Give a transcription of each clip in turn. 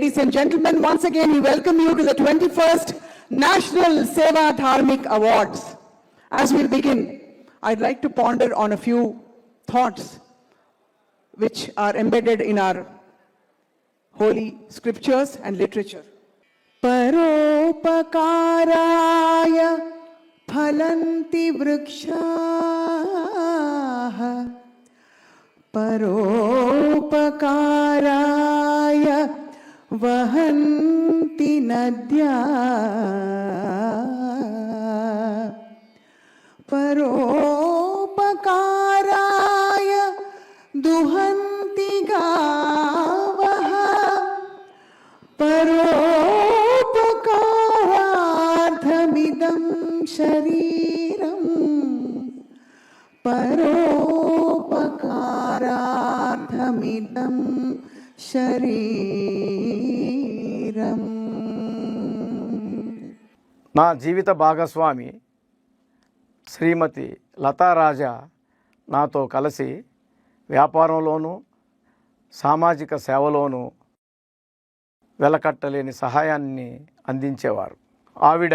Ladies and gentlemen, once again we welcome you to the 21st National Seva Dharmik Awards. As we begin, I'd like to ponder on a few thoughts which are embedded in our holy scriptures and literature. Paropakaraya phalanti vrikshaah, paropakaraya vahanti nadyah, paropakaraya duhanti gavah, paropakararthamidam shariram, paropakararthamidam శరీరం. నా జీవిత భాగస్వామి శ్రీమతి లతారాజా నాతో కలిసి వ్యాపారంలోనూ సామాజిక సేవలోనూ వెలకట్టలేని సహాయాన్ని అందించేవారు. ఆవిడ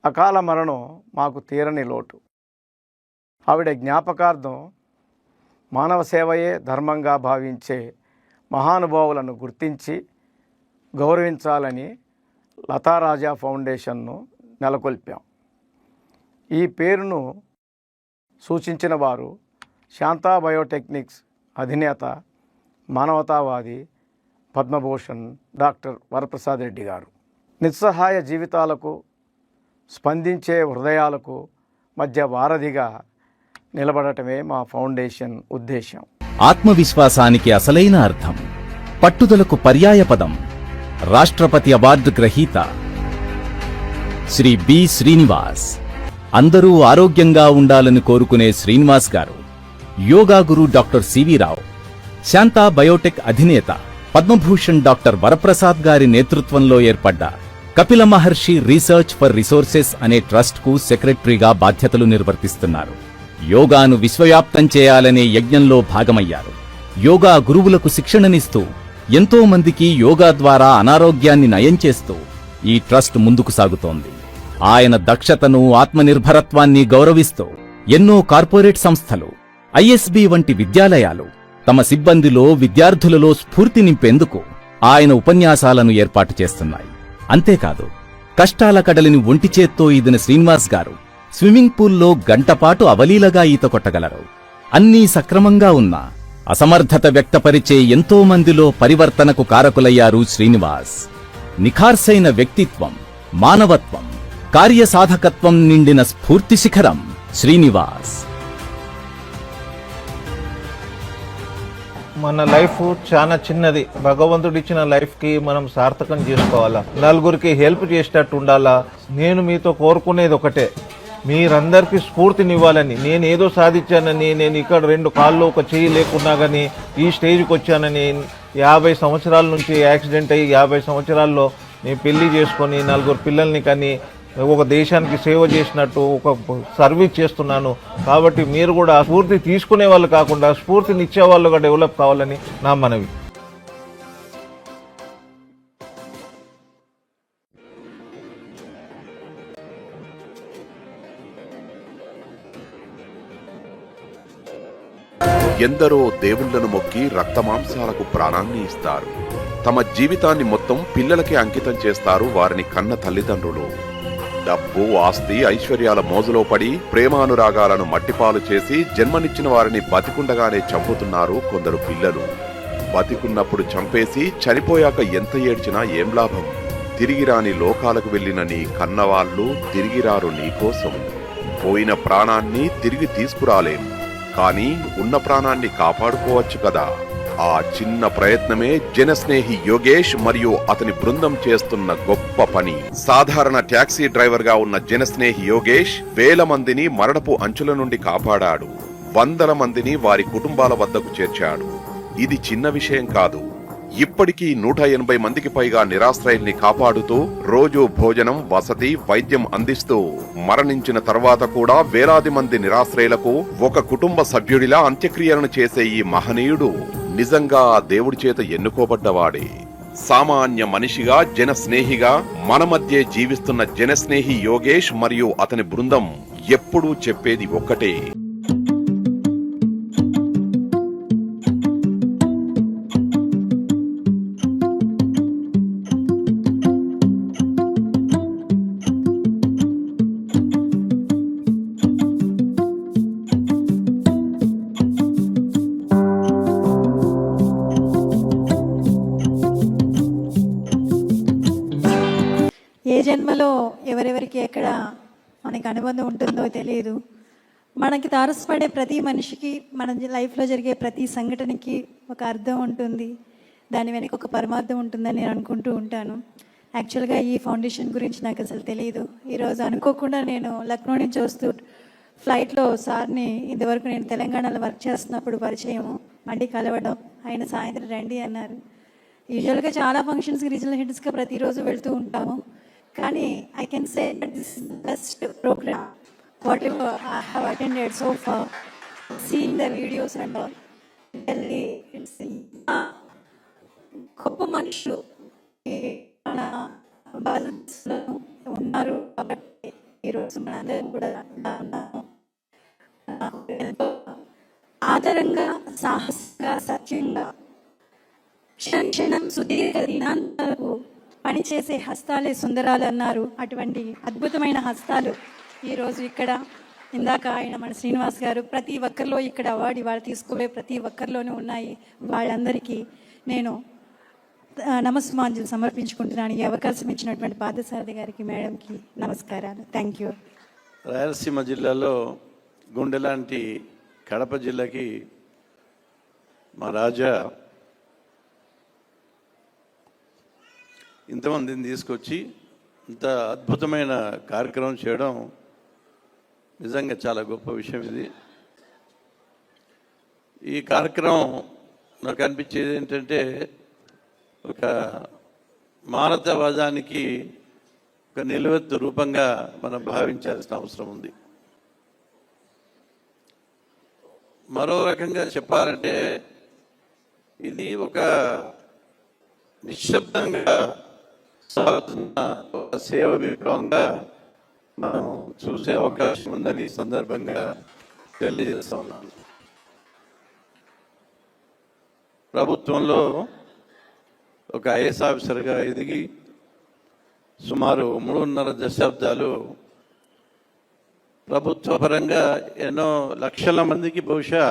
అకాల మరణం మాకు తీరని లోటు. ఆవిడ జ్ఞాపకార్థం మానవ సేవయే ధర్మంగా భావించే మహానుభావులను గుర్తించి గౌరవించాలని లతారాజా ఫౌండేషన్ను నెలకొల్పాం. ఈ పేరును సూచించిన వారు శాంతా బయోటెక్నిక్స్ అధినేత, మానవతావాది, పద్మభూషణ్ డాక్టర్ వరప్రసాద్ రెడ్డి గారు. నిస్సహాయ జీవితాలకు, స్పందించే హృదయాలకు మధ్య వారధిగా నిలబడటమే మా ఫౌండేషన్ ఉద్దేశం. ఆత్మవిశ్వాసానికి అసలైన అర్థం, పట్టుదలకు పర్యాయపదం. రాష్ట్రపతి అవార్డు గ్రహీత శ్రీ బి శ్రీనివాస్. అందరూ ఆరోగ్యంగా ఉండాలని కోరుకునే శ్రీనివాస్ గారు యోగా గురు డాక్టర్ సివి రావు, శాంతా బయోటెక్ అధినేత పద్మభూషణ్ డాక్టర్ వరప్రసాద్ గారి నేతృత్వంలో ఏర్పడ్డ కపిల మహర్షి రీసెర్చ్ ఫర్ రిసోర్సెస్ అనే ట్రస్ట్కు సెక్రటరీగా బాధ్యతలు నిర్వర్తిస్తున్నారు. యోగాను విశ్వవ్యాప్తం చేయాలనే యజ్ఞంలో భాగమయ్యారు. యోగా గురువులకు శిక్షణనిస్తూ ఎంతో మందికి యోగా ద్వారా అనారోగ్యాన్ని నయం చేస్తూ ఈ ట్రస్ట్ ముందుకు సాగుతోంది. ఆయన దక్షతను, ఆత్మనిర్భరత్వాన్ని గౌరవిస్తూ ఎన్నో కార్పొరేట్ సంస్థలు, ఐఎస్బి వంటి విద్యాలయాలు తమ సిబ్బందిలో, విద్యార్థులలో స్ఫూర్తి నింపేందుకు ఆయన ఉపన్యాసాలను ఏర్పాటు చేస్తున్నాయి. అంతేకాదు, కష్టాల కడలిని ఒంటి చేత్తో ఈదిన శ్రీనివాస్ గారు స్విమ్మింగ్ పూల్లో గంటపాటు అవలీలగా ఈత కొట్టగలరు. అన్నీ సక్రమంగా ఉన్నా అసమర్థత వ్యక్తపరిచే ఎంతో మందిలో పరివర్తనకు కారకులయ్యారు శ్రీనివాస్. నిఖార్సైన వ్యక్తిత్వం, మానవత్వం, కార్యసాధకత్వం నిండిన స్ఫూర్తి శిఖరం శ్రీనివాస్. మన లైఫ్ చాలా చిన్నది. భగవంతుడు ఇచ్చిన లైఫ్ కి మనం సార్థకం చేసుకోవాలా, నలుగురికి హెల్ప్ చేసేటట్టు ఉండాలా. నేను మీతో కోరుకునేది ఒకటే, మీరందరికీ స్ఫూర్తినివ్వాలని. నేను ఏదో సాధించానని, నేను ఇక్కడ 2 కాళ్ళు ఒక చెయ్యి లేకున్నా కానీ ఈ స్టేజ్కి వచ్చానని, 50 సంవత్సరాల నుంచి యాక్సిడెంట్ అయ్యి 50 సంవత్సరాల్లో నేను పెళ్లి చేసుకొని 4 పిల్లల్ని కానీ ఒక దేశానికి సేవ చేసినట్టు ఒక సర్వీస్ చేస్తున్నాను. కాబట్టి మీరు కూడా స్ఫూర్తి తీసుకునే వాళ్ళు కాకుండా స్ఫూర్తినిచ్చే వాళ్ళుగా డెవలప్ కావాలని నా మనవి. ఎందరో దేవుళ్లను మొక్కి రక్తమాంసాలకు ప్రాణాన్ని ఇస్తారు. తమ జీవితాన్ని మొత్తం పిల్లలకే అంకితం చేస్తారు వారిని కన్న తల్లిదండ్రులు. డబ్బు, ఆస్తి, ఐశ్వర్యాల మోజులో పడి ప్రేమానురాగాలను మట్టిపాలు చేసి జన్మనిచ్చిన వారిని బతికుండగానే చంపుతున్నారు కొందరు పిల్లలు. బతికున్నప్పుడు చంపేసి చనిపోయాక ఎంత ఏడ్చినా ఏం లాభం? తిరిగిరాని లోకాలకు వెళ్లిన నీ కన్నవాళ్లు తిరిగిరారు నీకోసం. పోయిన ప్రాణాన్ని తిరిగి తీసుకురాలేం, కానీ ఉన్న ప్రాణాన్ని కాపాడుకోవచ్చు కదా. ఆ చిన్న ప్రయత్నమే జనస్నేహి యోగేష్ మరియు అతని బృందం చేస్తున్న గొప్ప పని. సాధారణ టాక్సీ డ్రైవర్ గా ఉన్న జనస్నేహి యోగేష్ వేల మందిని మరణపు అంచుల నుండి కాపాడాడు. వందల మందిని వారి కుటుంబాల వద్దకు చేర్చాడు. ఇది చిన్న విషయం కాదు. ఇప్పటికీ 180 మందికి పైగా నిరాశ్రయుల్ని కాపాడుతూ రోజు భోజనం, వసతి, వైద్యం అందిస్తూ మరణించిన తర్వాత కూడా వేలాది మంది నిరాశ్రయులకు ఒక కుటుంబ సభ్యుడిలా అంత్యక్రియలను చేసే ఈ మహనీయుడు నిజంగా దేవుడి చేత ఎన్నుకోబడ్డవాడే. సామాన్య మనిషిగా జనస్నేహిగా మన మధ్య జీవిస్తున్న జనస్నేహి యోగేష్ మరియు అతని బృందం ఎప్పుడూ చెప్పేది ఒక్కటే. ఏ జన్మలో ఎవరెవరికి ఎక్కడ మనకి అనుబంధం ఉంటుందో తెలియదు. మనకి తారసపడే ప్రతి మనిషికి మన లైఫ్లో జరిగే ప్రతి సంఘటనకి ఒక అర్థం ఉంటుంది, దాని వెనక ఒక పరమార్థం ఉంటుందని నేను అనుకుంటూ ఉంటాను. యాక్చువల్గా ఈ ఫౌండేషన్ గురించి నాకు అసలు తెలియదు. ఈరోజు అనుకోకుండా నేను లక్నో నుంచి వస్తూ ఫ్లైట్లో సార్ని ఇంతవరకు నేను తెలంగాణలో వర్క్ చేస్తున్నప్పుడు పరిచయం, మళ్ళీ కలవడం, ఆయన సాయంత్రం రండి అన్నారు. యూజువల్గా చాలా ఫంక్షన్స్కి రీజనల్ హెడ్స్గా ప్రతిరోజు వెళ్తూ ఉంటాము, కానీ I can say that this is the best programme whatever I have attended so far, seeing the videos and all. గొప్ప మనుషులు మన బాలన్స్లో ఉన్నారు కాబట్టి ఈరోజు మనందరం కూడా ఉన్నాము. ఆదరంగా, సాహసంగా, సత్యంగా, క్షణం సుదీర్ఘ దినాంతాలకు పనిచేసే హస్తాలే సుందరాలు అన్నారు. అటువంటి అద్భుతమైన హస్తాలు ఈరోజు ఇక్కడ, ఇందాక ఆయన మన శ్రీనివాస్ గారు, ప్రతి ఒక్కరిలో ఇక్కడ అవార్డు ఇవాళ తీసుకోలే ప్రతి ఒక్కరిలోనూ ఉన్నాయి. వాళ్ళందరికీ నేను నమస్మాంజలు సమర్పించుకుంటున్నాను. ఈ అవకాశం ఇచ్చినటువంటి పార్థసారథి గారికి, మేడంకి నమస్కారాలు. Thank you. రాయలసీమ జిల్లాలో గుండె లాంటి కడప జిల్లాకి మా రాజా ఇంతమందిని తీసుకొచ్చి ఇంత అద్భుతమైన కార్యక్రమం చేయడం నిజంగా చాలా గొప్ప విషయం. ఇది ఈ కార్యక్రమం నాకు అనిపించేది ఏంటంటే ఒక మానవతావాదానికి ఒక నిలువెత్తు రూపంగా మనం భావించాల్సిన అవసరం ఉంది. మరో రకంగా చెప్పాలంటే ఇది ఒక నిశ్శబ్దంగా సాగుతున్న ఒక సేవ విప్లవంగా మనం చూసే అవకాశం ఉందని ఈ సందర్భంగా తెలియజేస్తా ఉన్నాను. ప్రభుత్వంలో ఒక ఐఏఎస్ ఆఫీసర్గా ఎదిగి సుమారు 3.5 దశాబ్దాలు ప్రభుత్వ పరంగా ఎన్నో లక్షల మందికి బహుశా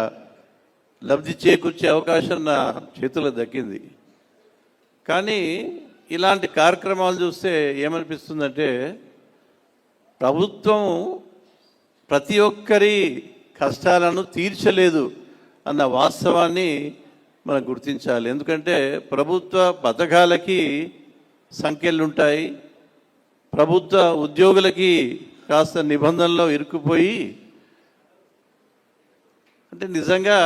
లబ్ధి చేకూర్చే అవకాశం నా చేతిలో దక్కింది. కానీ ఇలాంటి కార్యక్రమాలు చూస్తే ఏమనిపిస్తుందంటే ప్రభుత్వం ప్రతి ఒక్కరి కష్టాలను తీర్చలేదు అన్న వాస్తవాన్ని మనం గుర్తించాలి. ఎందుకంటే ప్రభుత్వ పథకాలకి సంఖ్యలు ఉంటాయి, ప్రభుత్వ ఉద్యోగులకి కాస్త నిబంధనలో ఇరుక్కుపోయి, అంటే నిజంగా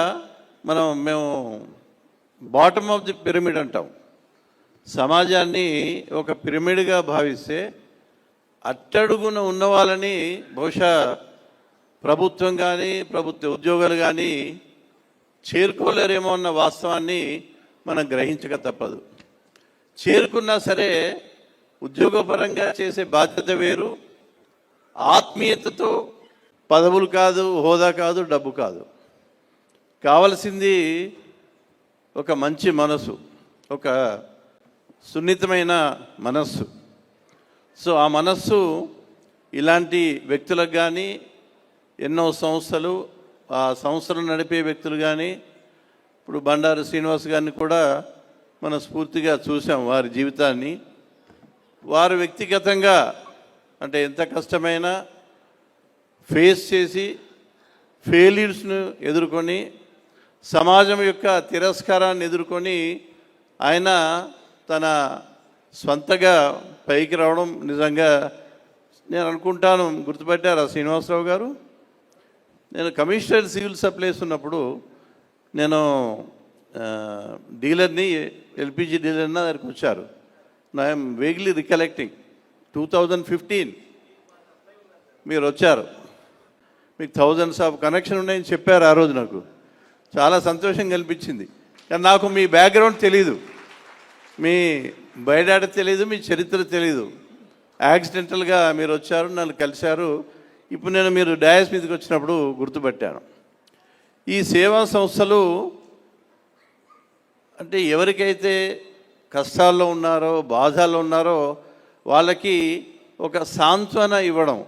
మేము బాటమ్ ఆఫ్ ది పిరమిడ్ అంటాం. సమాజాన్ని ఒక పిరమిడ్గా భావిస్తే అట్టడుగున ఉన్న వాళ్ళని బహుశా ప్రభుత్వం కానీ ప్రభుత్వ ఉద్యోగాలు కానీ చేరుకోలేరేమో అన్న వాస్తవాన్ని మనం గ్రహించక తప్పదు. చేరుకున్నా సరే ఉద్యోగపరంగా చేసే బాధ్యత వేరు, ఆత్మీయతతో పదవులు కాదు, హోదా కాదు, డబ్బు కాదు, కావలసింది ఒక మంచి మనసు, ఒక సున్నితమైన మనస్సు. సో ఆ మనస్సు ఇలాంటి వ్యక్తులకు కానీ, ఎన్నో సంస్థలు, ఆ సంస్థలు నడిపే వ్యక్తులు కానీ, ఇప్పుడు బండారు శ్రీనివాస్ గారిని కూడా మనం స్ఫూర్తిగా చూసాం. వారి జీవితాన్ని వారు వ్యక్తిగతంగా అంటే ఎంత కష్టమైనా ఫేస్ చేసి ఫెయిల్యూర్స్ను ఎదుర్కొని సమాజం యొక్క తిరస్కారాన్ని ఎదుర్కొని ఆయన తన స్వంతగా పైకి రావడం నిజంగా నేను అనుకుంటాను. గుర్తుపెట్టారా శ్రీనివాసరావు గారు? నేను కమిషనర్ సివిల్ సప్లైస్ ఉన్నప్పుడు నేను డీలర్ని, ఎల్పిజి డీలర్ని దగ్గరికి వచ్చారు. ఐఎమ్ వేగ్లీ రికలెక్టింగ్ 2015 మీరు వచ్చారు. మీకు థౌజండ్స్ ఆఫ్ కనెక్షన్ ఉన్నాయని చెప్పారు ఆ రోజు. నాకు చాలా సంతోషం కల్పించింది. కానీ నాకు మీ బ్యాక్గ్రౌండ్ తెలీదు. మీ బయోడాటా తెలీదు, మీ చరిత్ర తెలీదు. యాక్సిడెంటల్గా మీరు వచ్చారు, నన్ను కలిశారు. ఇప్పుడు నేను మీరు డయాస్ మీదకి వచ్చినప్పుడు గుర్తుపట్టాను. ఈ సేవా సంస్థలు అంటే ఎవరికైతే కష్టాల్లో ఉన్నారో, బాధల్లో ఉన్నారో వాళ్ళకి ఒక సాంత్వన ఇవ్వడం,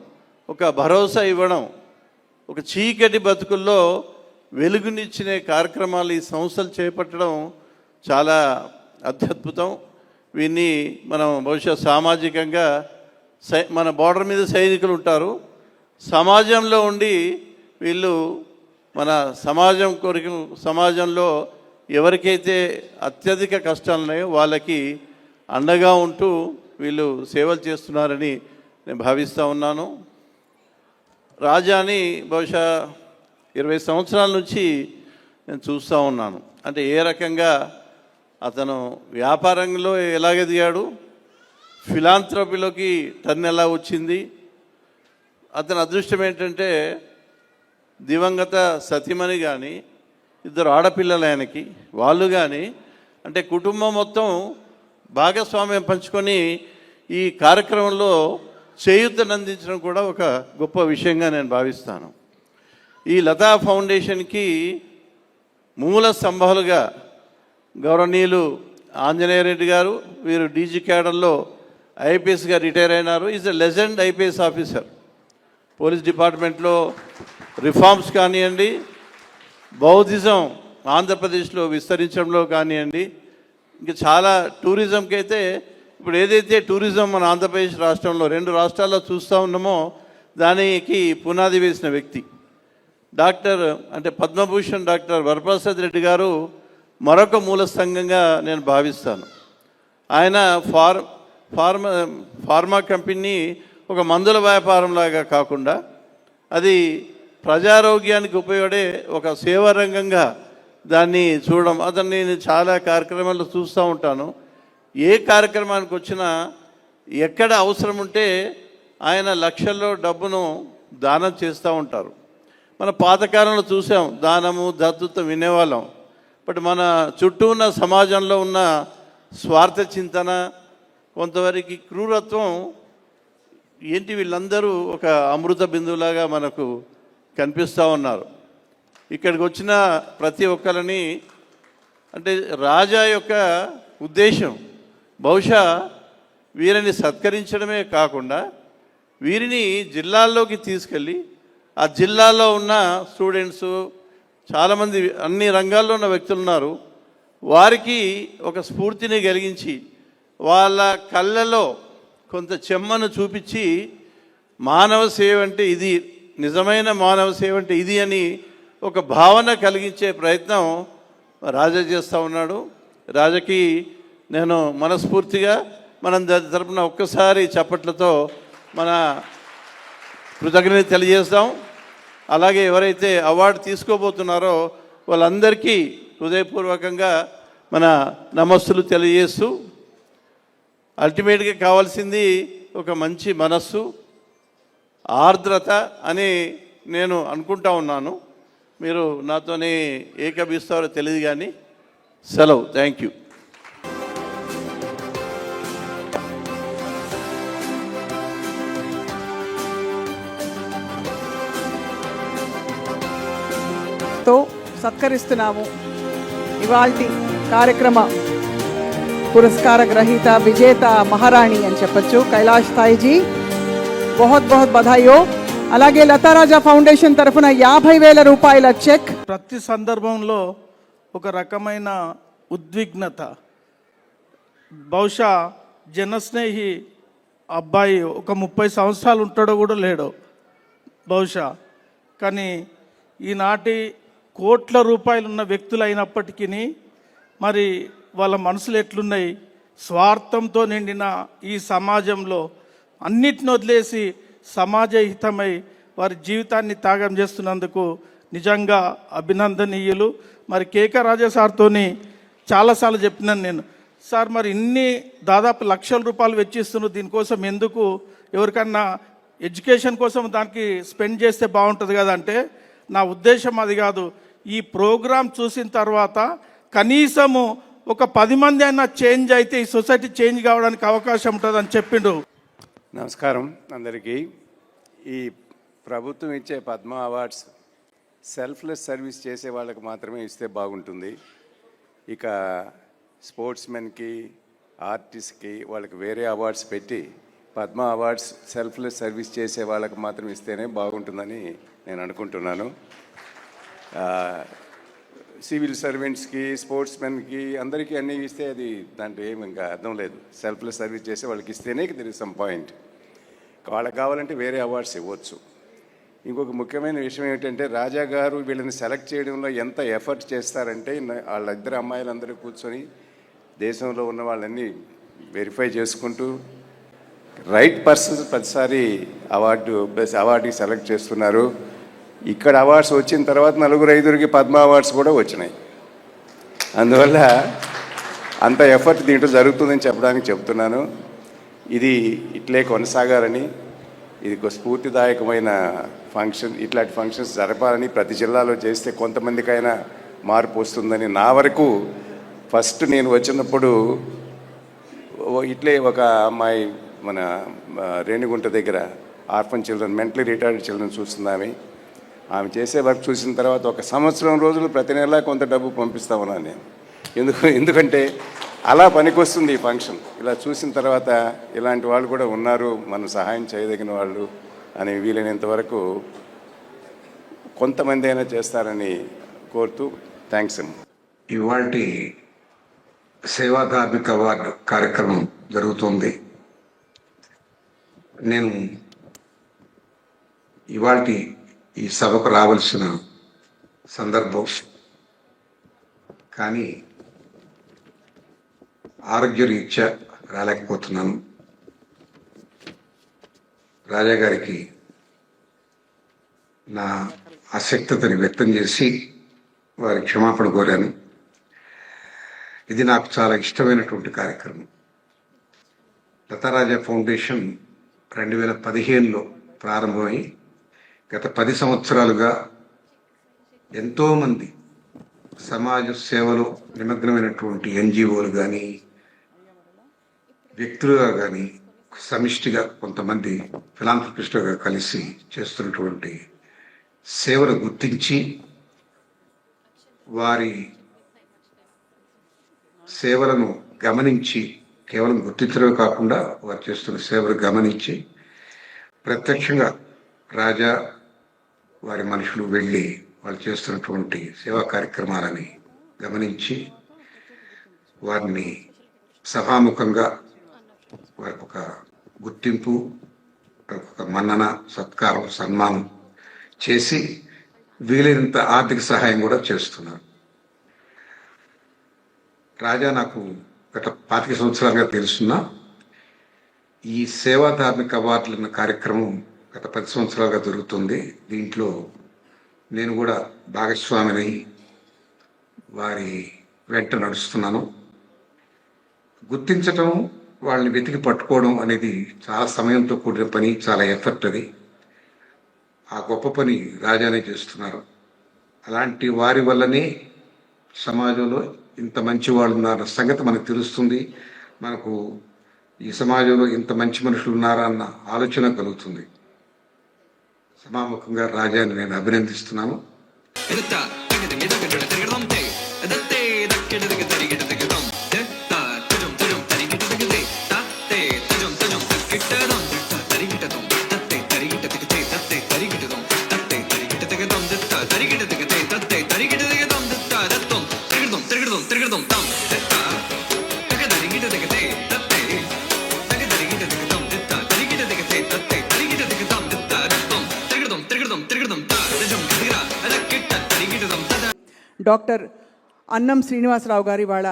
ఒక భరోసా ఇవ్వడం, ఒక చీకటి బతుకుల్లో వెలుగునిచ్చిన కార్యక్రమాలు ఈ సంస్థలు చేపట్టడం చాలా అత్యద్భుతం. వీన్ని మనం బహుశా సామాజికంగా మన బార్డర్ మీద సైనికులు ఉంటారు, సమాజంలో ఉండి వీళ్ళు మన సమాజంలో ఎవరికైతే అత్యధిక కష్టాలు ఉన్నాయో వాళ్ళకి అండగా ఉంటూ వీళ్ళు సేవలు చేస్తున్నారని నేను భావిస్తూ ఉన్నాను. రాజాని బహుశా 20 సంవత్సరాల నుంచి నేను చూస్తూ ఉన్నాను. అంటే ఏ రకంగా అతను వ్యాపారంలో ఎలాగ ఎదిగాడు, ఫిలాంథ్రపీలోకి టర్న్ ఎలా వచ్చింది. అతని అదృష్టం ఏంటంటే దివంగత సతీమణి కానీ, 2 ఆడపిల్లలు ఆయనకి, వాళ్ళు కానీ అంటే కుటుంబం మొత్తం భాగస్వామ్యం పంచుకొని ఈ కార్యక్రమంలో చేయూతనందించడం కూడా ఒక గొప్ప విషయంగా నేను భావిస్తాను. ఈ లతా ఫౌండేషన్కి మూల స్తంభాలుగా గౌరవనీయులు ఆంజనేయ రెడ్డి గారు, వీరు డీజీ క్యాడర్లో ఐపీఎస్గా రిటైర్ అయినారు. Is a legend IPS officer. Police డిపార్ట్మెంట్లో రిఫార్మ్స్ కానివ్వండి, బౌద్ధిజం ఆంధ్రప్రదేశ్లో విస్తరించడంలో కానివ్వండి, ఇంకా చాలా టూరిజంకి అయితే ఇప్పుడు ఏదైతే టూరిజం మన ఆంధ్రప్రదేశ్ రాష్ట్రంలో 2 రాష్ట్రాల్లో చూస్తూ ఉన్నామో దానికి పునాది వేసిన వ్యక్తి. పద్మభూషణ్ డాక్టర్ వరప్రసాద్ రెడ్డి గారు మరొక మూల స్తంభంగా నేను భావిస్తాను. ఆయన ఫార్మా కంపెనీ ఒక మందుల వ్యాపారంలాగా కాకుండా అది ప్రజారోగ్యానికి ఉపయోగపడే ఒక సేవా రంగంగా దాన్ని చూడడం. అతన్ని నేను చాలా కార్యక్రమాల్లో చూస్తూ ఉంటాను. ఏ కార్యక్రమానికి వచ్చినా ఎక్కడ అవసరం ఉంటే ఆయన లక్షల్లో డబ్బును దానం చేస్తూ ఉంటారు. మన పాతకాలంలో చూసాం, దానము దత్తుత్వం వినేవాళ్ళం. బట్ మన చుట్టూ ఉన్న సమాజంలో ఉన్న స్వార్థ చింతన, కొంతవరకు క్రూరత్వం ఏంటి, వీళ్ళందరూ ఒక అమృత బిందువులాగా మనకు కనిపిస్తూ ఉన్నారు. ఇక్కడికి వచ్చిన ప్రతి ఒక్కరిని అంటే రాజా యొక్క ఉద్దేశం బహుశా వీరిని సత్కరించడమే కాకుండా వీరిని జిల్లాల్లోకి తీసుకెళ్ళి ఆ జిల్లాలో ఉన్న స్టూడెంట్స్ చాలామంది అన్ని రంగాల్లో ఉన్న వ్యక్తులు ఉన్నారు, వారికి ఒక స్ఫూర్తిని కలిగించి వాళ్ళ కళ్ళలో కొంత చెమ్మను చూపించి మానవ సేవ అంటే ఇది, నిజమైన మానవ సేవ అంటే ఇది అని ఒక భావన కలిగించే ప్రయత్నం రాజా చేస్తూ ఉన్నాడు. రాజాకి నేను మనస్ఫూర్తిగా మనం తరపున ఒక్కసారి చప్పట్లతో మన కృతజ్ఞత తెలియజేస్తాం. అలాగే ఎవరైతే అవార్డు తీసుకోబోతున్నారో వాళ్ళందరికీ హృదయపూర్వకంగా మన నమస్సులు తెలియజేస్తూ, అల్టిమేట్గా కావాల్సింది ఒక మంచి మనస్సు, ఆర్ద్రత అని నేను అనుకుంటా ఉన్నాను. మీరు నాతోనే ఏకభిస్తారో తెలియదు కానీ సెలవు. Thank you. తో సత్కరిస్తున్నాము. ఇవాల్టి కార్యక్రమ పురస్కార గ్రహీత విజేత మహారాణి అని చెప్పచ్చు కైలాష్ తాయిజీ, బహుత్ బహుత్ బధాయో. అలాగే లతారాజా ఫౌండేషన్ తరఫున 50,000 రూపాయల చెక్. ప్రతి సందర్భంలో ఒక రకమైన ఉద్విగ్నత. బహుశా జనస్నేహి అబ్బాయి ఒక 30 సంవత్సరాలు ఉంటాడో కూడా లేడో బహుశా. కానీ ఈనాటి కోట్ల రూపాయలు ఉన్న వ్యక్తులు అయినప్పటికీ మరి వాళ్ళ మనసులు ఎట్లున్నాయి, స్వార్థంతో నిండిన ఈ సమాజంలో అన్నిటిని వదిలేసి సమాజ హితమై వారి జీవితాన్ని త్యాగం చేస్తున్నందుకు నిజంగా అభినందనీయులు. మరి కేక రాజా సార్తో చాలాసార్లు చెప్పినాను నేను, సార్ మరి ఇన్ని దాదాపు లక్షల రూపాయలు వెచ్చిస్తున్నారు, దీనికోసం ఎందుకు ఎవరికన్నా ఎడ్యుకేషన్ కోసం దానికి స్పెండ్ చేస్తే బాగుంటుంది కదా అంటే, నా ఉద్దేశం అది కాదు. ఈ ప్రోగ్రాం చూసిన తర్వాత కనీసము ఒక 10 మంది అయినా చేంజ్ అయితే ఈ సొసైటీ చేంజ్ కావడానికి అవకాశం ఉంటుందని చెప్పిండు. నమస్కారం అందరికీ. ఈ ప్రభుత్వం ఇచ్చే పద్మ అవార్డ్స్ సెల్ఫ్లెస్ సర్వీస్ చేసే వాళ్ళకి మాత్రమే ఇస్తే బాగుంటుంది. ఇక స్పోర్ట్స్మెన్కి, ఆర్టిస్ట్కి వాళ్ళకి వేరే అవార్డ్స్ పెట్టి పద్మ అవార్డ్స్ సెల్ఫ్లెస్ సర్వీస్ చేసే వాళ్ళకి మాత్రం ఇస్తేనే బాగుంటుందని నేను అనుకుంటున్నాను. సివిల్ సర్వెంట్స్కి, స్పోర్ట్స్మెన్కి అందరికీ అన్నీ ఇస్తే అది దాంట్లో ఏమి ఇంకా అర్థం లేదు. సెల్ఫ్లెస్ సర్వీస్ చేసే వాళ్ళకి ఇస్తేనే దెర్ ఇస్ సమ్ పాయింట్. వాళ్ళకి కావాలంటే వేరే అవార్డ్స్ ఇవ్వచ్చు. ఇంకొక ముఖ్యమైన విషయం ఏంటంటే రాజా గారు వీళ్ళని సెలెక్ట్ చేయడంలో ఎంత ఎఫర్ట్ చేస్తారంటే వాళ్ళిద్దరు అమ్మాయిలందరూ కూర్చొని దేశంలో ఉన్న వాళ్ళన్నీ వెరిఫై చేసుకుంటూ రైట్ పర్సన్స్ ప్రతిసారి అవార్డుకి సెలెక్ట్ చేస్తున్నారు. ఇక్కడ అవార్డ్స్ వచ్చిన తర్వాత 4-5 పద్మ అవార్డ్స్ కూడా వచ్చినాయి. అందువల్ల అంత ఎఫర్ట్ దీంట్లో జరుగుతుందని చెప్పడానికి చెప్తున్నాను. ఇది ఇట్లే కొనసాగాలని, ఇది ఒక స్ఫూర్తిదాయకమైన ఫంక్షన్. ఇట్లాంటి ఫంక్షన్స్ జరపాలని, ప్రతి జిల్లాలో చేస్తే కొంతమందికైనా మార్పు వస్తుందని. నా వరకు ఫస్ట్ నేను వచ్చినప్పుడు ఇట్లే ఒక అమ్మాయి మన రేణిగుంట దగ్గర orphan children, mentally retarded children చూస్తుంది. ఆమె చేసే వర్క్ చూసిన తర్వాత 1 సంవత్సరం రోజులు ప్రతి నెలా కొంత డబ్బు పంపిస్తా ఉన్నాను నేను. ఎందుకంటే అలా పనికొస్తుంది ఈ ఫంక్షన్. ఇలా చూసిన తర్వాత ఇలాంటి వాళ్ళు కూడా ఉన్నారు, మనం సహాయం చేయదగిన వాళ్ళు అని వీలైనంత వరకు కొంతమంది అయినా చేస్తారని కోరుతూ థ్యాంక్స్ అండి. ఇవాల్టి సేవా ధార్మిక అవార్డు కార్యక్రమం జరుగుతుంది. నేను ఇవాల్టి ఈ సభకు రావాల్సిన సందర్భం, కానీ ఆరోగ్యరీత్యా రాలేకపోతున్నాను. రాజా గారికి నా అశక్తతని వ్యక్తం చేసి వారి క్షమాపణ కోరాను. ఇది నాకు చాలా ఇష్టమైనటువంటి కార్యక్రమం. లతారాజా ఫౌండేషన్ 2015లో ప్రారంభమై గత 10 సంవత్సరాలుగా ఎంతోమంది సమాజ సేవలో నిమగ్నమైనటువంటి ఎన్జిఓలు కానీ, వ్యక్తులుగా కానీ, సమిష్టిగా కొంతమంది ఫిలాంథ్రపిస్టులుగా కలిసి చేస్తున్నటువంటి సేవలు గుర్తించి వారి సేవలను గమనించి, కేవలం గుర్తించడమే కాకుండా వారు చేస్తున్న సేవలు గమనించి ప్రత్యక్షంగా రాజా వారి మనుషులు వెళ్ళి వాళ్ళు చేస్తున్నటువంటి సేవా కార్యక్రమాలని గమనించి వారిని సభాముఖంగా వారికి ఒక గుర్తింపు, వారికి ఒక మన్నన, సత్కారం, సన్మానం చేసి వీలైనంత ఆర్థిక సహాయం కూడా చేస్తున్నారు. రాజా నాకు గత 25 సంవత్సరాలుగా తెలుసున్నా. ఈ సేవా ధార్మిక అవార్డులు అన్న కార్యక్రమం గత 10 సంవత్సరాలుగా జరుగుతుంది. దీంట్లో నేను కూడా భాగస్వామిని వారి వెంట నడుస్తున్నాను. గుర్తించటం, వాళ్ళని వెతికి పట్టుకోవడం అనేది చాలా సమయంతో కూడిన పని, చాలా ఎఫర్ట్. అది ఆ గొప్ప పని రాజానే చేస్తున్నారు. అలాంటి వారి వల్లనే సమాజంలో ఇంత మంచి వాళ్ళు ఉన్నారన్న సంగతి మనకు తెలుస్తుంది. మనకు ఈ సమాజంలో ఇంత మంచి మనుషులు ఉన్నారా అన్న ఆలోచన కలుగుతుంది. సమాముఖంగా రాజాని నేను అభినందిస్తున్నాను. డాక్టర్ అన్నం శ్రీనివాసరావు గారి వాళ్ళ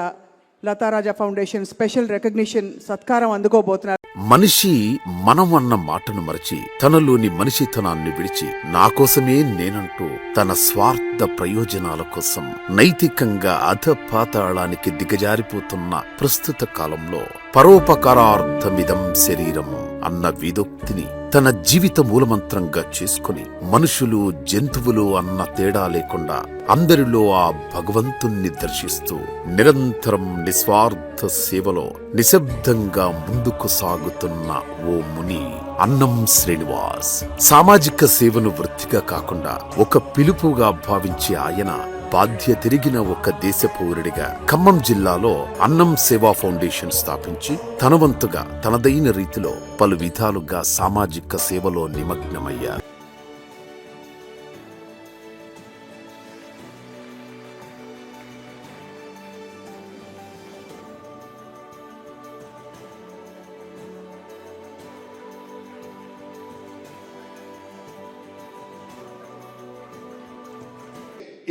లతారాజా ఫౌండేషన్ స్పెషల్ రికగ్నిషన్ సత్కారం అందుకోబోతున్నారు. మనిషి మనం అన్న మాటను మరచి తనలోని మనిషితనాన్ని విడిచి నా కోసమే నేనంటూ తన స్వార్థ ప్రయోజనాల కోసం నైతికంగా అధపాతాళానికి దిగజారిపోతున్న ప్రస్తుత కాలంలో పరోపకారార్థమిదం శరీరం అన్న విదోక్తిని తన జీవిత మూలమంత్రంగా చేసుకుని మనుషులు జంతువులు అన్న తేడా లేకుండా అందరిలో ఆ భగవంతుణ్ణి దర్శిస్తూ నిరంతరం నిస్వార్థ సేవలో నిశ్శబ్దంగా ముందుకు సాగుతున్న ఓ ముని అన్నం శ్రీనివాస్. సామాజిక సేవను వృత్తిగా కాకుండా ఒక పిలుపుగా భావించే ఆయన బాధ్యతెరిగిన ఒక దేశ పౌరుడిగా ఖమ్మం జిల్లాలో అన్నం సేవా ఫౌండేషన్ స్థాపించి తన వంతుగా తనదైన రీతిలో పలు విధాలుగా సామాజిక సేవలో నిమగ్నమయ్యారు.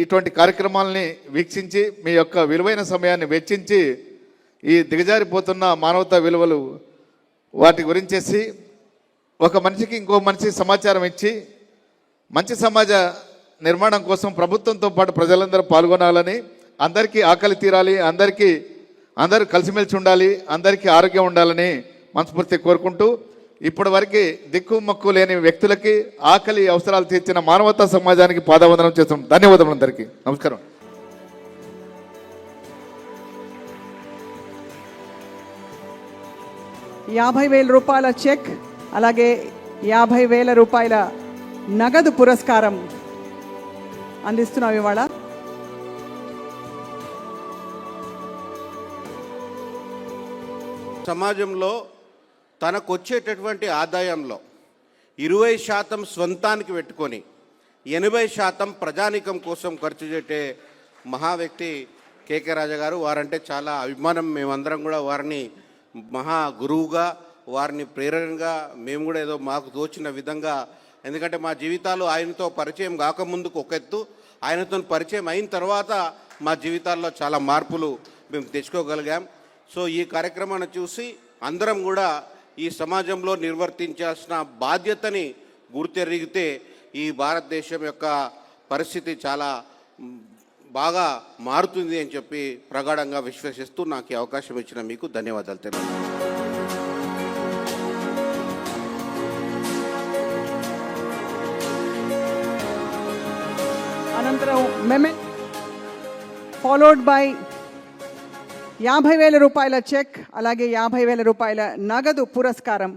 ఇటువంటి కార్యక్రమాలని వీక్షించి మీ యొక్క విలువైన సమయాన్ని వెచ్చించి ఈ దిగజారిపోతున్న మానవతా విలువలు వాటి గురించేసి ఒక మనిషికి ఇంకో మనిషి సమాచారం ఇచ్చి మంచి సమాజ నిర్మాణం కోసం ప్రభుత్వంతో పాటు ప్రజలందరూ పాల్గొనాలని, అందరికీ ఆకలి తీరాలి, అందరూ కలిసిమెలిసి ఉండాలి, అందరికీ ఆరోగ్యం ఉండాలని మనస్ఫూర్తి కోరుకుంటూ ఇప్పటి వరకు దిక్కు మొక్కు లేని వ్యక్తులకి ఆకలి అవసరాలు తీర్చిన మానవతా సమాజానికి పాదవందనం చేస్తున్నాం. ధన్యవాదములు అందరికీ. నమస్కారం. రూపాయల చెక్ అలాగే 50,000 రూపాయల నగదు పురస్కారం అందిస్తున్నాం ఇవాళ. సమాజంలో తనకొచ్చేటటువంటి ఆదాయంలో 20% స్వంతానికి పెట్టుకొని 80% ప్రజానీకం కోసం ఖర్చు చేసే మహా వ్యక్తి కేకే రాజా గారు. వారంటే చాలా అభిమానం. మేమందరం కూడా వారిని మహా గురువుగా, వారిని ప్రేరణగా మేము కూడా ఏదో మాకు తోచిన విధంగా, ఎందుకంటే మా జీవితాలు ఆయనతో పరిచయం కాకముందుకు ఒక ఎత్తు, ఆయనతో పరిచయం అయిన తర్వాత మా జీవితాల్లో చాలా మార్పులు మేము తెచ్చుకోగలిగాం. సో ఈ కార్యక్రమాన్ని చూసి అందరం కూడా ఈ సమాజంలో నిర్వర్తించాల్సిన బాధ్యతని గుర్తెరిగితే ఈ భారతదేశం యొక్క పరిస్థితి చాలా బాగా మారుతుంది అని చెప్పి ప్రగాఢంగా విశ్వసిస్తూ నాకు ఈ అవకాశం ఇచ్చిన మీకు ధన్యవాదాలు తెలుపుతున్నాను. అనంతరం ఫాలోడ్ బై 50,000 రూపాయల చెక్ అలాగే 50,000 రూపాయల నగదు పురస్కారం.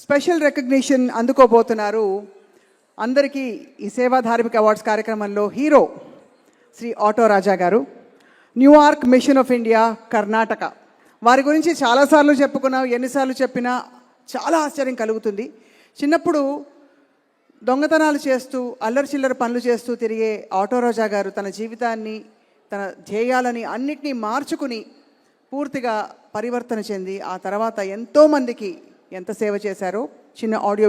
స్పెషల్ రికగ్నిషన్ అందుకోబోతున్నారు. అందరికీ ఈ సేవా ధార్మిక అవార్డ్స్ కార్యక్రమంలో హీరో శ్రీ ఆటో రాజా గారు, New York machine of India, Karnataka. వారి గురించి చాలాసార్లు చెప్పుకున్నాం, ఎన్నిసార్లు చెప్పినా చాలా ఆశ్చర్యం కలుగుతుంది. చిన్నప్పుడు దొంగతనాలు చేస్తూ అల్లరి చిల్లర పనులు చేస్తూ తిరిగే ఆటో రాజా గారు తన జీవితాన్ని, తన ధ్యేయాలని అన్నిటినీ మార్చుకుని పూర్తిగా పరివర్తన చెంది ఆ తర్వాత ఎంతోమందికి ఎంత సేవ చేశారో చిన్న ఆడియో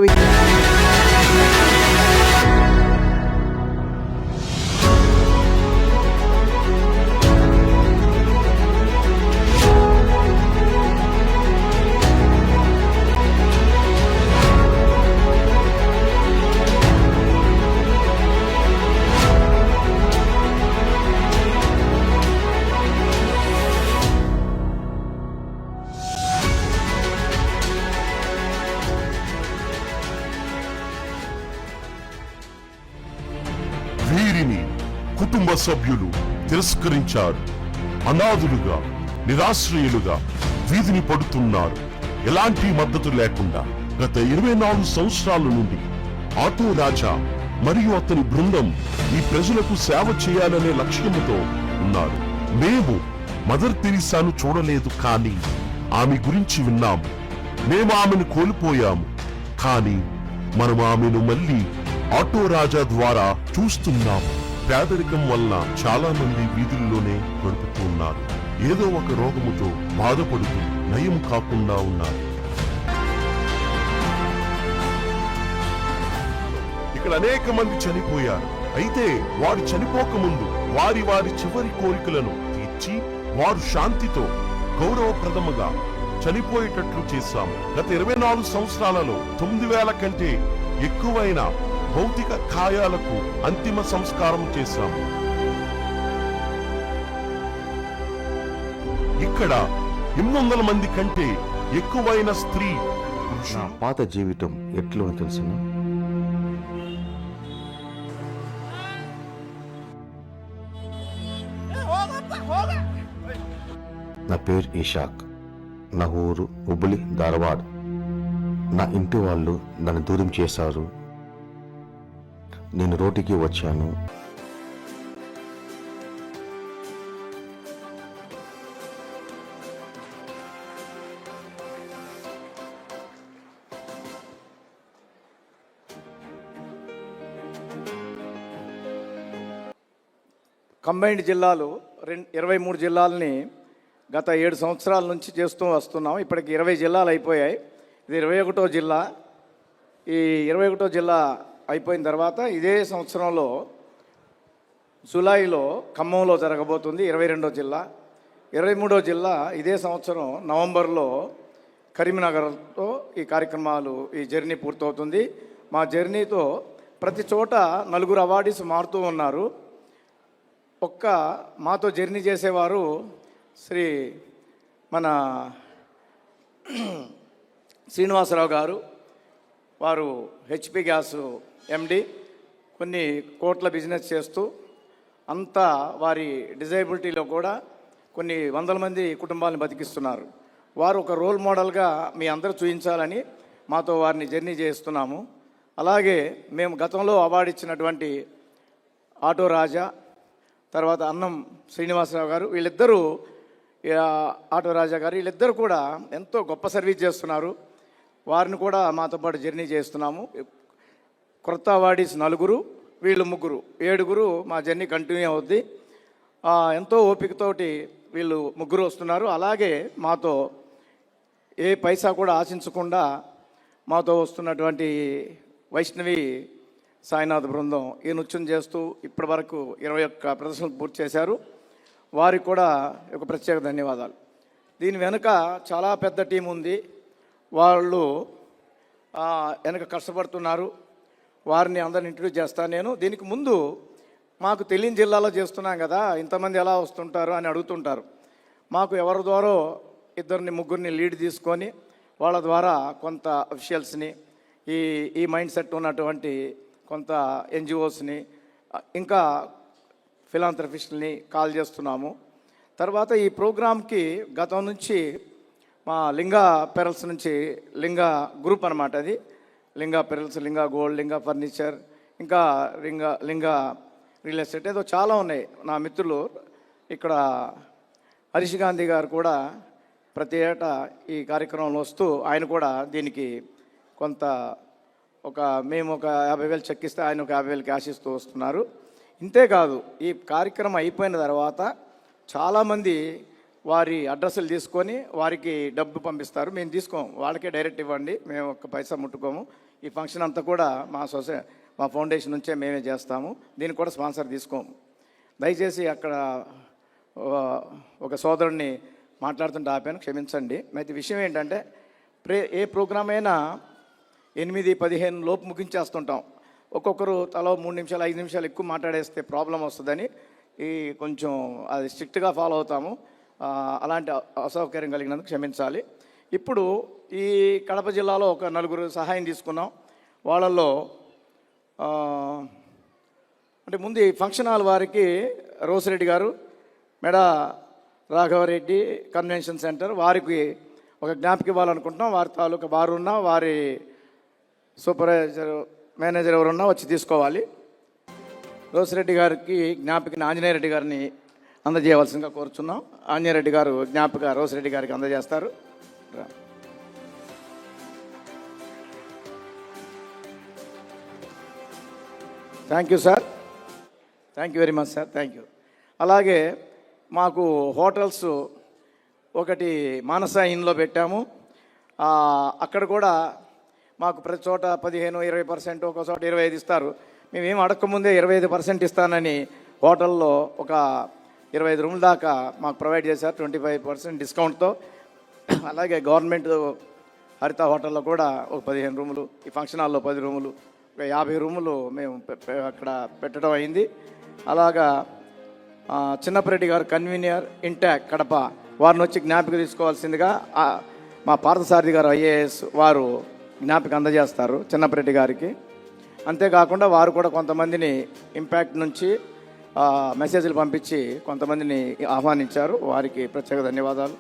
వీరిని కుటుంబ సభ్యులు తిరస్కరించారు. అనాథులుగా నిరాశ్రయులుగా వీధిని పడుతున్నారు. ఎలాంటి మద్దతు లేకుండా గత 24 సంవత్సరాల నుండి ఆటో రాజా మరియు అతని బృందం ఈ ప్రజలకు సేవ చేయాలనే లక్ష్యముతో ఉన్నారు. మేము మదర్ తెరీసాను చూడలేదు, కానీ ఆమె గురించి విన్నాము. మేము ఆమెను కోల్పోయాము, కానీ మనం ఆమెను మళ్ళీ ఆటో రాజా ద్వారా చూస్తున్నాము. పేదరికం వల్ల చాలా మంది వీధుల్లోనే గడుపుతూ ఉన్నారు. ఏదో ఒక రోగముతో బాధపడుతూ నయం కాకుండా ఉన్నారు. ఇక్కడ అనేక మంది చనిపోయారు. అయితే వారు చనిపోకముందు వారి చివరి కోరికలను తీర్చి వారు శాంతితో గౌరవప్రదముగా చనిపోయేటట్లు చేశాము. గత 24 సంవత్సరాలలో 9,000 కంటే ఎక్కువైన భౌతిక కాయాలకు అంతిమ సంస్కారం చేశాము. ఇక్కడ 800 మంది కంటే ఎక్కువైన స్త్రీ పురుషులు. పాత జీవితం ఎట్లో తెలుసునా? నా పేరు ఇషాక్. నా ఊరు హుబ్లీ, ధారవాడ్. నా ఇంటి వాళ్ళు నన్ను దూరం చేశారు. నేను రోడ్డుకి వచ్చాను. కంబైన్డ్ జిల్లాలు 23 జిల్లాలని గత 7 సంవత్సరాల నుంచి చేస్తూ వస్తున్నాం. ఇప్పటికి 20 జిల్లాలు అయిపోయాయి. ఇది 21వ జిల్లా. ఈ 21వ జిల్లా అయిపోయిన తర్వాత ఇదే సంవత్సరంలో జూలైలో ఖమ్మంలో జరగబోతుంది 22వ జిల్లా. 23వ జిల్లా ఇదే సంవత్సరం నవంబర్లో కరీంనగర్తో ఈ కార్యక్రమాలు, ఈ జర్నీ పూర్తవుతుంది. మా జర్నీతో ప్రతి చోట 4 అవార్డీస్ మారుతూ ఉన్నారు. మాతో జర్నీ చేసేవారు శ్రీ మన శ్రీనివాసరావు గారు. వారు హెచ్పి గ్యాస్ ఎండి. కొన్ని కోట్ల బిజినెస్ చేస్తూ అంతా వారి డిజేబిలిటీలో కూడా కొన్ని వందల మంది కుటుంబాలను బతికిస్తున్నారు. వారు ఒక రోల్ మోడల్గా మీ అందరూ చూపించాలని మాతో వారిని జర్నీ చేస్తున్నాము. అలాగే మేము గతంలో అవార్డు ఇచ్చినటువంటి ఆటో రాజా, తర్వాత అన్నం శ్రీనివాసరావు గారు, వీళ్ళిద్దరూ ఆటో రాజా గారు, వీళ్ళిద్దరూ కూడా ఎంతో గొప్ప సర్వీస్ చేస్తున్నారు. వారిని కూడా మాతో పాటు జర్నీ చేస్తున్నాము. కొత్త అవార్డీస్ 4, వీళ్ళు 3, 7 మా జర్నీ కంటిన్యూ అవుద్ది. ఎంతో ఓపికతోటి వీళ్ళు 3 వస్తున్నారు. అలాగే మాతో ఏ పైసా కూడా ఆశించకుండా మాతో వస్తున్నటువంటి వైష్ణవి సాయినాథ్ బృందం ఈ నృత్యం చేస్తూ ఇప్పటి వరకు 21 ప్రదర్శనలు పూర్తి చేశారు. వారికి కూడా ఒక ప్రత్యేక ధన్యవాదాలు. దీని వెనుక చాలా పెద్ద టీం ఉంది. వాళ్ళు వెనక కష్టపడుతున్నారు. వారిని అందరిని ఇంట్రడ్యూస్ చేస్తాను నేను. దీనికి ముందు మాకు తెలియని జిల్లాలో చేస్తున్నాం కదా, ఇంతమంది ఎలా వస్తుంటారు అని అడుగుతుంటారు. మాకు ఎవరి ద్వారా 2-3 లీడ్ తీసుకొని వాళ్ళ ద్వారా కొంత అఫీషియల్స్ని, ఈ మైండ్ సెట్ ఉన్నటువంటి కొంత ఎన్జిఓస్ని, ఇంకా ఫిలాంథ్రఫిస్ట్ని కాల్ చేస్తున్నాము. తర్వాత ఈ ప్రోగ్రామ్కి గతం నుంచి మా లింగా పెరల్స్ నుంచి, లింగా గ్రూప్ అనమాట అది, లింగా పెరల్స్, లింగా గోల్డ్, లింగా ఫర్నిచర్, ఇంకా లింగా రియల్ ఎస్టేట్, ఏదో చాలా ఉన్నాయి. నా మిత్రులు ఇక్కడ హరీష్ గాంధీ గారు కూడా ప్రతి ఏటా ఈ కార్యక్రమంలో వస్తూ ఆయన కూడా దీనికి కొంత మేము ఒక 50,000 చెక్కిస్తే ఆయన ఒక 50,000 క్యాష్ ఇస్తూ వస్తున్నారు. ఇంతేకాదు ఈ కార్యక్రమం అయిపోయిన తర్వాత చాలామంది వారి అడ్రస్లు తీసుకొని వారికి డబ్బు పంపిస్తారు. మేము తీసుకోము, వాళ్ళకే డైరెక్ట్ ఇవ్వండి, మేము ఒక్క పైసా ముట్టుకోము. ఈ ఫంక్షన్ అంతా కూడా మా ఫౌండేషన్ నుంచే మేమే చేస్తాము. దీనికి కూడా స్పాన్సర్ తీసుకోము. దయచేసి అక్కడ ఒక సోదరుడిని మాట్లాడుతుంటే ఆపాను, క్షమించండి. అయితే విషయం ఏంటంటే ఏ ప్రోగ్రామ్ అయినా 8-15 లోపు ముగించేస్తుంటాం. ఒక్కొక్కరు తలో 3 నిమిషాలు 5 నిమిషాలు ఎక్కువ మాట్లాడేస్తే ప్రాబ్లం వస్తుందని కొంచెం అది స్ట్రిక్ట్గా ఫాలో అవుతాము. అలాంటి అసౌకర్యం కలిగినందుకు క్షమించాలి. ఇప్పుడు ఈ కడప జిల్లాలో ఒక 4 సహాయం తీసుకున్నాం. వాళ్ళల్లో అంటే ముందు ఈ ఫంక్షన్ హాల్ వారికి రోసిరెడ్డి గారు, మెడ రాఘవరెడ్డి కన్వెన్షన్ సెంటర్, వారికి ఒక జ్ఞాపిక ఇవ్వాలనుకుంటున్నాం. వారి తాలూకా వారున్నా, వారి సూపర్వైజర్ మేనేజర్ ఎవరున్నా వచ్చి తీసుకోవాలి. రోసిరెడ్డి గారికి జ్ఞాపికని ఆంజనేయరెడ్డి గారిని అందజేయవలసిందిగా కోరుచున్నాం. ఆంజనేయరెడ్డి గారు జ్ఞాపిక రోసిరెడ్డి గారికి అందజేస్తారు. Thank you sir, thank you very much sir, thank you. అలాగే మాకు హోటల్స్ ఒకటి మానస ఇన్లో పెట్టాము. అక్కడ కూడా మాకు ప్రతి చోట 15-20%, ఒక చోట 25% ఇస్తారు. మేమేం అడగకముందే 25% ఇస్తానని హోటల్లో ఒక 25 రూముల దాకా మాకు ప్రొవైడ్ చేశారు 25% డిస్కౌంట్తో. అలాగే గవర్నమెంట్ హరిత హోటల్లో కూడా ఒక 15 రూములు, ఈ ఫంక్షన్ హాల్లో 10 రూములు, ఒక 50 రూములు మేము అక్కడ పెట్టడం అయింది. అలాగా చిన్నపరెడ్డి గారు కన్వీనర్ ఇంటాక్ కడప, వారిని వచ్చి జ్ఞాపిక తీసుకోవాల్సిందిగా మా పార్థసారథి గారు ఐఏఎస్ వారు జ్ఞాపిక అందజేస్తారు చిన్నపరెడ్డి గారికి. అంతేకాకుండా వారు కూడా కొంతమందిని ఇంపాక్ట్ నుంచి మెసేజ్లు పంపించి కొంతమందిని ఆహ్వానించారు. వారికి ప్రత్యేక ధన్యవాదాలు.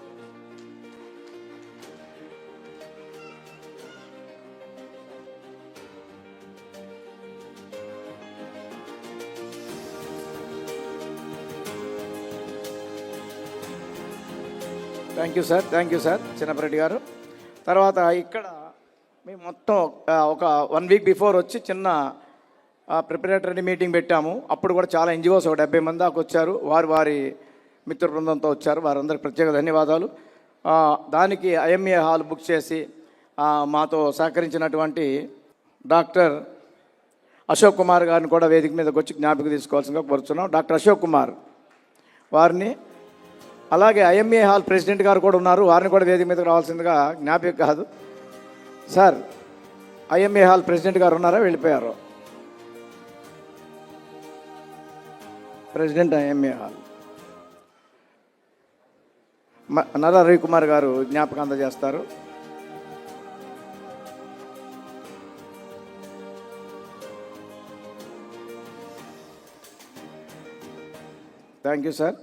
Thank you sir, thank you sir Chinnapa Reddy గారు. తర్వాత ఇక్కడ మేము మొత్తం ఒక 1 వీక్ బిఫోర్ వచ్చి చిన్న ప్రిపరేటరీ మీటింగ్ పెట్టాము. అప్పుడు కూడా చాలా ఎన్జిఓస్ ఒక 70 మంది దాకా వచ్చారు. వారి మిత్ర బృందంతో వచ్చారు. వారందరికీ ప్రత్యేక ధన్యవాదాలు. దానికి ఐఎంఏ హాల్ బుక్ చేసి మాతో సహకరించినటువంటి డాక్టర్ అశోక్ కుమార్ గారిని కూడా వేదిక మీదకి వచ్చి జ్ఞాపిక తీసుకోవాల్సిందిగా కోరుతున్నాం. డాక్టర్ అశోక్ కుమార్ వారిని, అలాగే ఐఎంఏ హాల్ ప్రెసిడెంట్ గారు కూడా ఉన్నారు. వారిని కూడా వేదిక మీదకి రావాల్సిందిగా, జ్ఞాపిక కాదు సార్, ఐఎంఏ హాల్ ప్రెసిడెంట్ గారు ఉన్నారా, వెళ్ళిపోయారు? President IMA hall Narra Ravikumar గారు జ్ఞాపకం అందజేస్తారు. Thank you sir,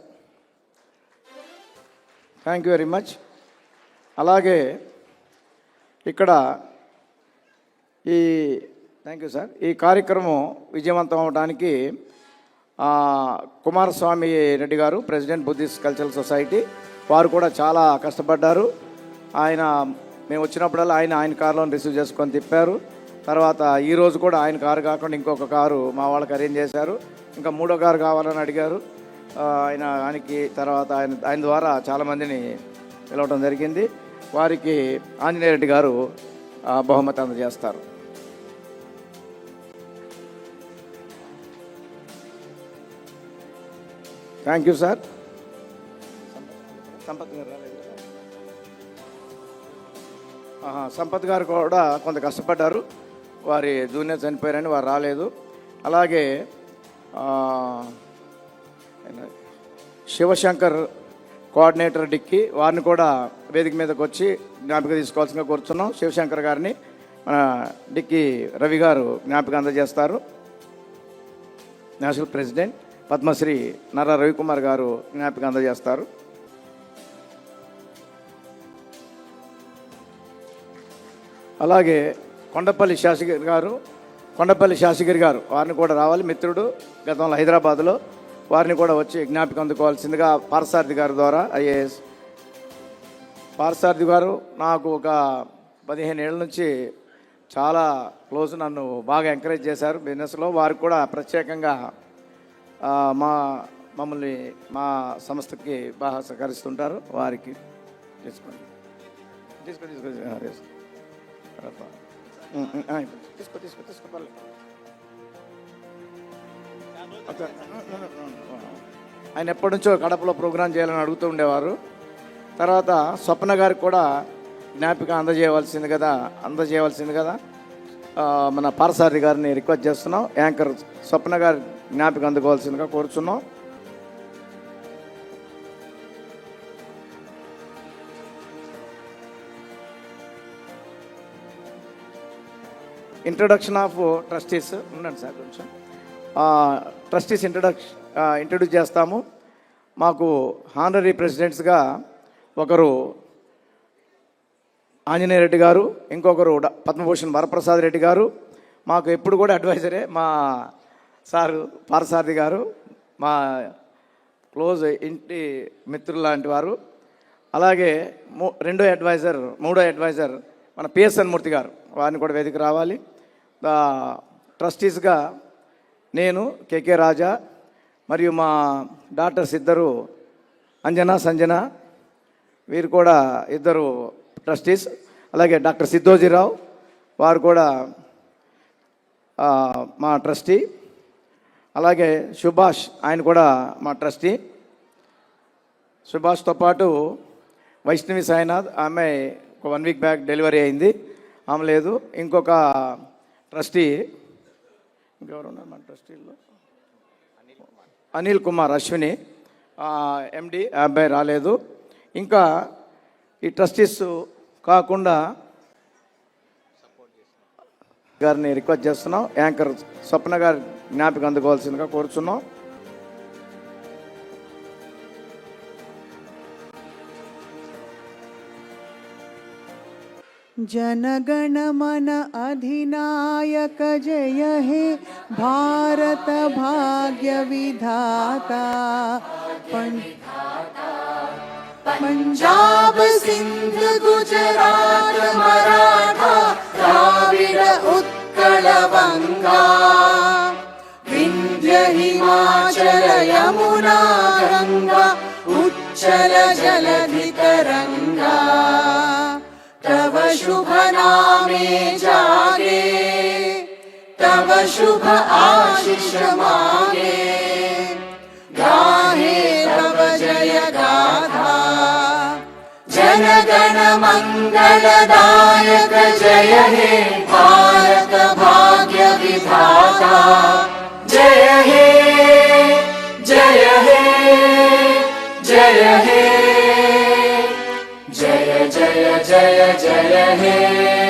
thank you very much. అలాగే ఇక్కడ థ్యాంక్ యూ సార్, ఈ కార్యక్రమం విజయవంతం అవడానికి కుమారస్వామి రెడ్డి గారు, ప్రెసిడెంట్ బుద్ధిస్ట్ కల్చరల్ సొసైటీ, వారు కూడా చాలా కష్టపడ్డారు. మేము వచ్చినప్పుడల్లా ఆయన కారులో రిసీవ్ చేసుకొని తిప్పారు. తర్వాత ఈరోజు కూడా ఆయన కారు కాకుండా ఇంకొక కారు మా వాళ్ళకి అరేంజ్ చేశారు. ఇంకా 3వ కారు కావాలని అడిగారు. ఆయనకి తర్వాత ఆయన ద్వారా చాలామందిని పిలవడం జరిగింది. వారికి ఆంజనేయరెడ్డి గారు బహుమతి అందజేస్తారు. Thank you sir. సంపత్ గారు కూడా కొంత కష్టపడ్డారు. వారి జూనియర్ చనిపోయారని వారు రాలేదు. అలాగే శివశంకర్ కోఆర్డినేటర్ డిక్కి, వారిని కూడా వేదిక మీదకి వచ్చి జ్ఞాపిక తీసుకోవాల్సిందిగా కోరుతున్నాం. శివశంకర్ గారిని మన డిక్కి రవి గారు జ్ఞాపిక అందజేస్తారు. నేషనల్ ప్రెసిడెంట్ పద్మశ్రీ నర్రా రవికుమార్ గారు జ్ఞాపిక అందజేస్తారు. అలాగే కొండపల్లి శాసగిరి గారు వారిని కూడా రావాలి. మిత్రుడు, గతంలో హైదరాబాద్లో, వారిని కూడా వచ్చి జ్ఞాపిక అందుకోవాల్సిందిగా పార్థసారథి గారి ద్వారా ఐఏఎస్. పార్థసారథి గారు నాకు ఒక 15 ఏళ్ళ నుంచి చాలా క్లోజ్, నన్ను బాగా ఎంకరేజ్ చేశారు బిజినెస్లో. వారికి కూడా ప్రత్యేకంగా మమ్మల్ని మా సంస్థకి బాగా సహకరిస్తుంటారు. వారికి తీసుకోండి. ఆయన ఎప్పటి నుంచో కడపలో ప్రోగ్రాం చేయాలని అడుగుతూ ఉండేవారు. తర్వాత స్వప్న గారికి కూడా జ్ఞాపిక అందజేయవలసింది కదా మన పార్థసారథి గారిని రిక్వెస్ట్ చేస్తున్నాం. యాంకర్ స్వప్న గారి జ్ఞాపిక అందుకోవాల్సిందిగా కోరుచున్నాం. ఇంట్రొడక్షన్ ఆఫ్ ట్రస్టీస్ ఉండండి సార్ కొంచెం. ట్రస్టీస్ ఇంట్రడ్యూస్ చేస్తాము. మాకు హానరీ ప్రెసిడెంట్స్గా ఒకరు ఆంజనేయ రెడ్డి గారు, ఇంకొకరు పద్మభూషణ్ వరప్రసాద్ రెడ్డి గారు. మాకు ఎప్పుడు కూడా అడ్వైజరే మా సారు పారసారథి గారు, మా క్లోజ్ ఇంటి మిత్రులు లాంటి వారు. అలాగే మూడో అడ్వైజర్ మన పిఎస్ఎన్ మూర్తి గారు, వారిని కూడా వేదిక రావాలి. ట్రస్టీస్గా నేను, కేకే రాజా, మరియు మా డాక్టర్స్ ఇద్దరు అంజనా సంజన, వీరు కూడా ఇద్దరు ట్రస్టీస్. అలాగే డాక్టర్ సిద్ధోజీరావు, వారు కూడా మా ట్రస్టీ. అలాగే సుభాష్, ఆయన కూడా మా ట్రస్టీ. సుభాష్తో పాటు వైష్ణవి సాయినాథ్, ఆమె ఒక 1 వీక్ బ్యాక్ డెలివరీ అయింది, ఆమె లేదు. ఇంకొక ట్రస్టీ ఇంకెవరు ఉన్నారు మన ట్రస్టీల్లో? అనిల్ కుమార్ అశ్విని, ఎండి, అబ్బాయి రాలేదు. ఇంకా ఈ ట్రస్టీస్ కాకుండా గారిని రిక్వెస్ట్ చేస్తున్నాం, యాంకర్ స్వప్న గారి జ్ఞాపిక అందుకోవాల్సిందిగా కోరుచున్నాం. जनगण मन अधिनायक जय हे भारत भाग्य विधाता पंजाब सिंध गुजरात मराठा द्राविड उत्कल बंगा विंध्य हिमाचल यमुना गंगा उच्चल जलधि तरंगा तव शुभ नामे जागे तव शुभ आशीष मांगे गाहे तव जय गाथा जनगण मंगलदायक जय हे भारत भाग्य विधाता जय हे जय हे जय हे जय जय जय जय हे।